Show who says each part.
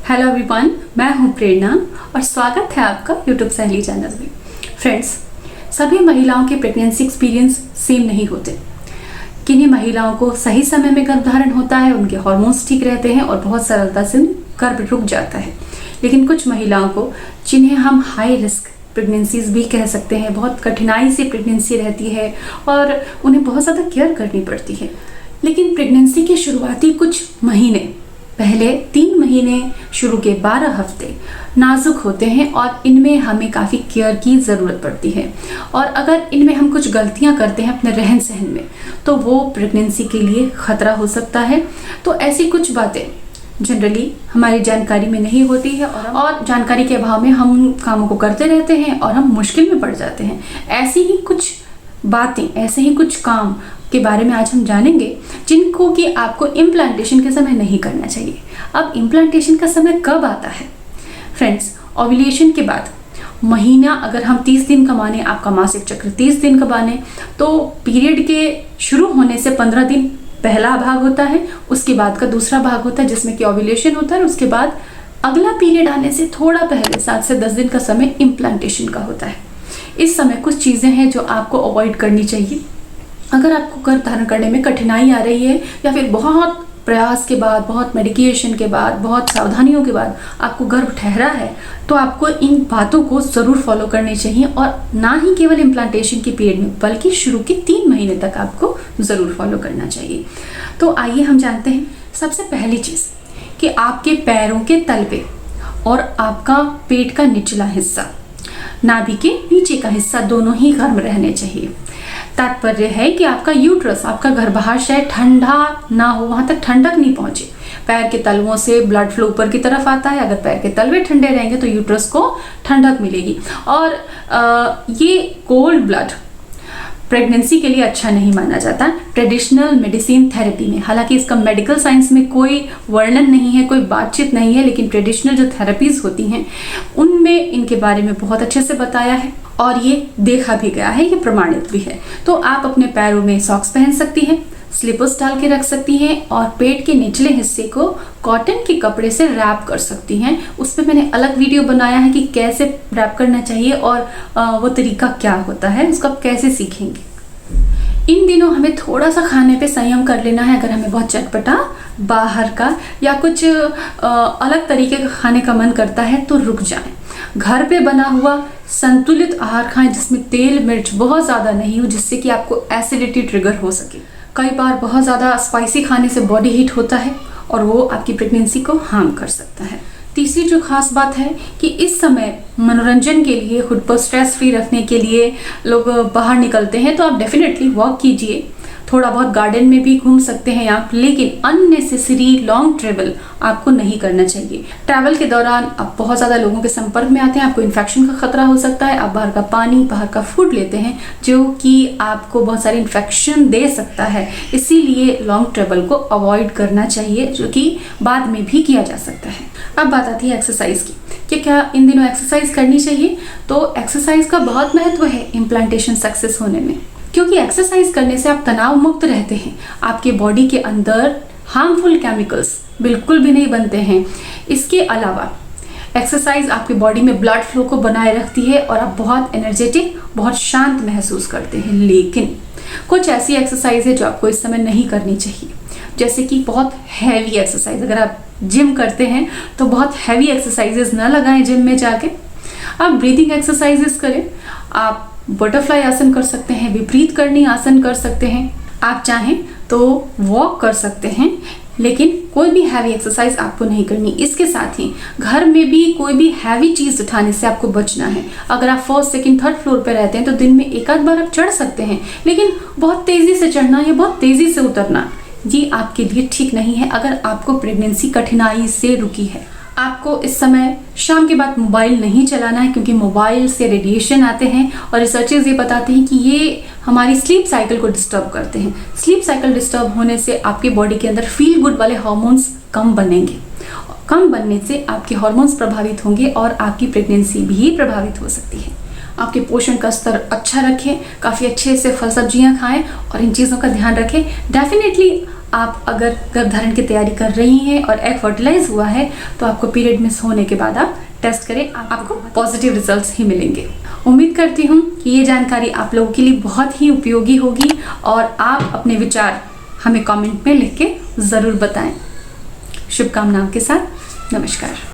Speaker 1: Hello everyone, मैं हूं प्रेरणा और स्वागत है आपका यूट्यूब सहेली चैनल में। फ्रेंड्स, सभी महिलाओं के प्रेगनेंसी एक्सपीरियंस सेम नहीं होते। किन्हीं महिलाओं को सही समय में गर्भधारण होता है, उनके हार्मोन्स ठीक रहते हैं और बहुत सरलता से गर्भ रुक जाता है। लेकिन कुछ महिलाओं को, जिन्हें हम हाई रिस्क प्रेगनेंसीज भी कह सकते हैं, बहुत कठिनाई से प्रेगनेंसी रहती है और उन्हें बहुत ज़्यादा केयर करनी पड़ती है। लेकिन प्रेगनेंसी के शुरुआती कुछ महीने, पहले 3 महीने, शुरू के 12 हफ्ते नाजुक होते हैं और इनमें हमें काफ़ी केयर की ज़रूरत पड़ती है। और अगर इनमें हम कुछ गलतियां करते हैं अपने रहन सहन में, तो वो प्रेगनेंसी के लिए ख़तरा हो सकता है। तो ऐसी कुछ बातें जनरली हमारी जानकारी में नहीं होती है और जानकारी के अभाव में हम उन कामों को करते रहते हैं और हम मुश्किल में पड़ जाते हैं। ऐसी ही कुछ बातें, ऐसे ही कुछ काम के बारे में आज हम जानेंगे, जिनको कि आपको इम्प्लांटेशन के समय नहीं करना चाहिए। अब इम्प्लांटेशन का समय कब आता है? फ्रेंड्स, ओव्यूलेशन के बाद महीना अगर हम 30 दिन का माने, आपका मासिक चक्र 30 दिन का माने, तो पीरियड के शुरू होने से 15 दिन पहला भाग होता है, उसके बाद का दूसरा भाग होता है जिसमें कि ओव्यूलेशन होता है। उसके बाद अगला पीरियड आने से थोड़ा पहले 7 से 10 दिन का समय इम्प्लांटेशन का होता है। इस समय कुछ चीज़ें हैं जो आपको अवॉइड करनी चाहिए। अगर आपको गर्भ धारण करने में कठिनाई आ रही है या फिर बहुत प्रयास के बाद, बहुत मेडिकेशन के बाद, बहुत सावधानियों के बाद आपको गर्भ ठहरा है, तो आपको इन बातों को ज़रूर फॉलो करनी चाहिए। और ना ही केवल इम्प्लांटेशन के पीरियड में, बल्कि शुरू के 3 महीने तक आपको ज़रूर फॉलो करना चाहिए। तो आइए हम जानते हैं सबसे पहली चीज़ कि आपके पैरों के तलवे और आपका पेट का निचला हिस्सा, नाभि के नीचे का हिस्सा, दोनों ही गर्म रहने चाहिए। तात्पर्य है कि आपका यूट्रस, आपका गर्भाशय ठंडा ना हो, वहां तक ठंडक नहीं पहुंचे। पैर के तलवों से ब्लड फ्लो ऊपर की तरफ आता है। अगर पैर के तलवे ठंडे रहेंगे तो यूट्रस को ठंडक मिलेगी। और ये कोल्ड ब्लड प्रेगनेंसी के लिए अच्छा नहीं माना जाता ट्रेडिशनल मेडिसिन थेरेपी में। हालांकि इसका मेडिकल साइंस में कोई वर्णन नहीं है, कोई बातचीत नहीं है, लेकिन ट्रेडिशनल जो थेरेपीज होती हैं उनमें इनके बारे में बहुत अच्छे से बताया है और ये देखा भी गया है, ये प्रमाणित भी है। तो आप अपने पैरों में सॉक्स पहन सकती हैं, स्लीपर्स डाल के रख सकती हैं और पेट के निचले हिस्से को कॉटन के कपड़े से रैप कर सकती हैं। उस पर मैंने अलग वीडियो बनाया है कि कैसे रैप करना चाहिए और वो तरीका क्या होता है, उसको आप कैसे सीखेंगे। इन दिनों हमें थोड़ा सा खाने पे संयम कर लेना है। अगर हमें बहुत चटपटा बाहर का या कुछ अलग तरीके का खाने का मन करता है तो रुक जाएं। घर पे बना हुआ संतुलित आहार खाएं जिसमें तेल मिर्च बहुत ज़्यादा नहीं हो, जिससे कि आपको एसिडिटी ट्रिगर हो सके। कई बार बहुत ज़्यादा स्पाइसी खाने से बॉडी हीट होता है और वो आपकी प्रेगनेंसी को हार्म कर सकता है। तीसरी जो खास बात है कि इस समय मनोरंजन के लिए, खुद पर स्ट्रेस फ्री रखने के लिए लोग बाहर निकलते हैं, तो आप डेफिनेटली वॉक कीजिए, थोड़ा बहुत गार्डन में भी घूम सकते हैं आप, लेकिन अननेसेसरी लॉन्ग ट्रेवल आपको नहीं करना चाहिए। ट्रैवल के दौरान आप बहुत ज़्यादा लोगों के संपर्क में आते हैं, आपको इन्फेक्शन का खतरा हो सकता है। आप बाहर का पानी, बाहर का फूड लेते हैं जो कि आपको बहुत सारी इन्फेक्शन दे सकता है। इसीलिए लॉन्ग ट्रेवल को अवॉइड करना चाहिए, जो कि बाद में भी किया जा सकता है। अब बात आती है एक्सरसाइज की कि क्या इन दिनों एक्सरसाइज करनी चाहिए? तो एक्सरसाइज का बहुत महत्व है इम्प्लांटेशन सक्सेस होने में, क्योंकि एक्सरसाइज करने से आप तनाव मुक्त रहते हैं। आपके बॉडी के अंदर हार्मफुल केमिकल्स बिल्कुल भी नहीं बनते हैं। इसके अलावा एक्सरसाइज आपकी बॉडी में ब्लड फ्लो को बनाए रखती है और आप बहुत एनर्जेटिक, बहुत शांत महसूस करते हैं। लेकिन कुछ ऐसी एक्सरसाइज है जो आपको इस समय नहीं करनी चाहिए, जैसे कि बहुत हैवी एक्सरसाइज। अगर आप जिम करते हैं तो बहुत हैवी एक्सरसाइजेस ना लगाएं जिम में जाके। आप ब्रीदिंग एक्सरसाइजेस करें, आप बटरफ्लाई आसन कर सकते हैं, विपरीत करनी आसन कर सकते हैं, आप चाहें तो वॉक कर सकते हैं, लेकिन कोई भी हैवी एक्सरसाइज आपको नहीं करनी। इसके साथ ही घर में भी कोई भी हैवी चीज उठाने से आपको बचना है। अगर आप 1st, 2nd, 3rd फ्लोर पर रहते हैं तो दिन में एक आध बार आप चढ़ सकते हैं, लेकिन बहुत तेजी से चढ़ना या बहुत तेजी से उतरना ये आपके लिए ठीक नहीं है। अगर आपको प्रेगनेंसी कठिनाई से रुकी है, आपको इस समय शाम के बाद मोबाइल नहीं चलाना है, क्योंकि मोबाइल से रेडिएशन आते हैं और रिसर्चेस ये बताते हैं कि ये हमारी स्लीप साइकिल को डिस्टर्ब करते हैं। स्लीप साइकिल डिस्टर्ब होने से आपके बॉडी के अंदर फील गुड वाले हार्मोन्स कम बनेंगे। कम बनने से आपके हार्मोन्स प्रभावित होंगे और आपकी प्रेगनेंसी भी प्रभावित हो सकती है। आपके पोषण का स्तर अच्छा रखें, काफ़ी अच्छे से फल सब्जियां खाएं और इन चीज़ों का ध्यान रखें। डेफिनेटली आप अगर गर्भधारण की तैयारी कर रही हैं और एग फर्टिलाइज हुआ है तो आपको पीरियड मिस होने के बाद आप टेस्ट करें, आपको पॉजिटिव रिजल्ट्स ही मिलेंगे। उम्मीद करती हूँ कि ये जानकारी आप लोगों के लिए बहुत ही उपयोगी होगी और आप अपने विचार हमें कमेंट में लिख के ज़रूर बताएं। शुभकामनाओं के साथ, नमस्कार।